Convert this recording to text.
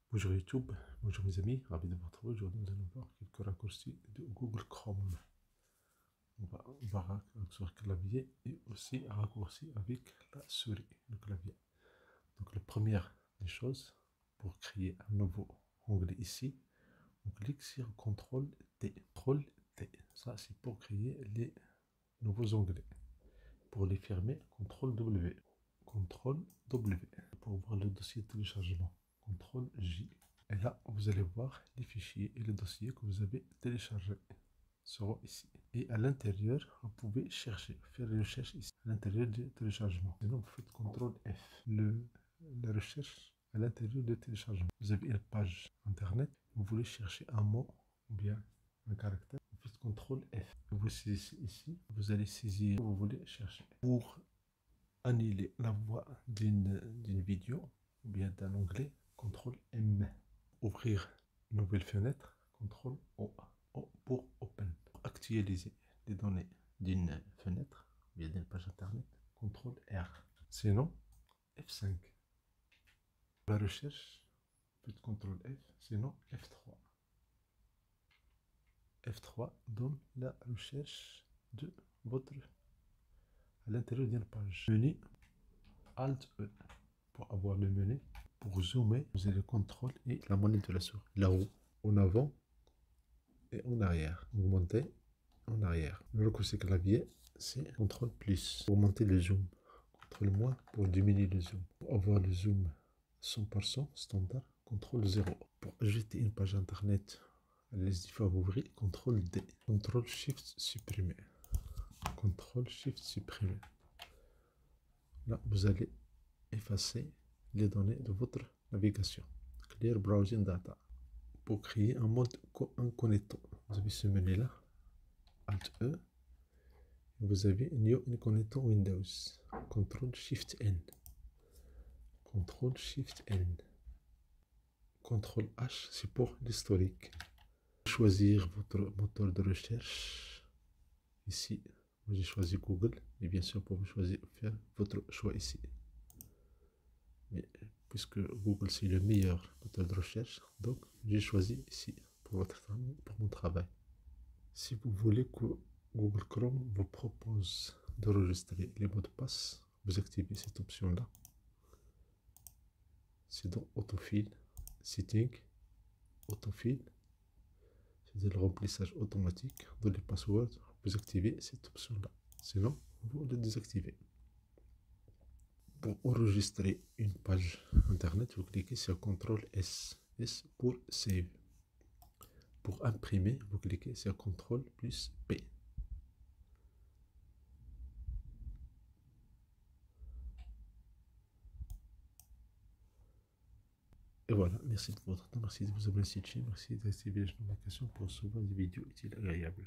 Bonjour YouTube, bonjour mes amis, ravi de vous retrouver. Aujourd'hui nous allons voir quelques raccourcis de Google Chrome. On va voir raccourci clavier et aussi un raccourci avec la souris, le clavier. Donc la première des choses, pour créer un nouveau onglet ici, on clique sur CTRL T. CTRL T, ça c'est pour créer les nouveaux onglets. Pour les fermer, CTRL W. CTRL W. Pour voir le dossier de téléchargement, CTRL J. Et là, vous allez voir les fichiers et les dossiers que vous avez téléchargés seront ici. Et à l'intérieur, vous pouvez chercher, faire les recherches ici, à l'intérieur du téléchargement. Sinon, vous faites CTRL F. La recherche à l'intérieur du téléchargement. Vous avez une page internet, vous voulez chercher un mot ou bien un caractère, vous faites CTRL F. Vous saisissez ici, vous allez saisir ce que vous voulez chercher. Pour annuler la voix d'une vidéo ou bien d'un onglet, CTRL M. Ouvrir une nouvelle fenêtre, CTRL O. O pour Open. Pour actualiser les données d'une fenêtre, bien d'une page internet, CTRL R. Sinon, F5. Pour la recherche, faites CTRL F, sinon F3. F3 donne la recherche de votre à l'intérieur d'une page. Menu Alt E pour avoir le menu. Pour zoomer, vous avez le contrôle et la molette de la souris. La roue en avant et en arrière. Augmenter en arrière. Le raccourci clavier, c'est CTRL plus pour augmenter le zoom. CTRL moins pour diminuer le zoom. Pour avoir le zoom 100% standard, CTRL 0. Pour ajouter une page internet à la liste favoris, CTRL D. CTRL Shift supprimer. CTRL Shift supprimer. Là, vous allez effacer les données de votre navigation. Clear Browsing Data. Pour créer un mode incognito, vous avez ce menu là, Alt E, vous avez New Incognito Windows, CTRL Shift N, CTRL Shift N, CTRL H, c'est pour l'historique. Choisir votre moteur de recherche. Ici, j'ai choisi Google, et bien sûr, pour choisir, faire votre choix ici. Mais puisque Google c'est le meilleur moteur de recherche, donc j'ai choisi ici pour mon travail. Si vous voulez que Google Chrome vous propose d'enregistrer les mots de passe, vous activez cette option là. C'est dans Autofill, Setting, Autofill, c'est le remplissage automatique dans les passwords. Vous activez cette option là, sinon vous le désactivez. Pour enregistrer une page internet, vous cliquez sur CTRL S, S pour Save. Pour imprimer, vous cliquez sur CTRL plus P. Et voilà, merci de votre temps, merci de vous abonner à cette chaîne, merci d'activer les notifications pour recevoir des vidéos utiles et agréables.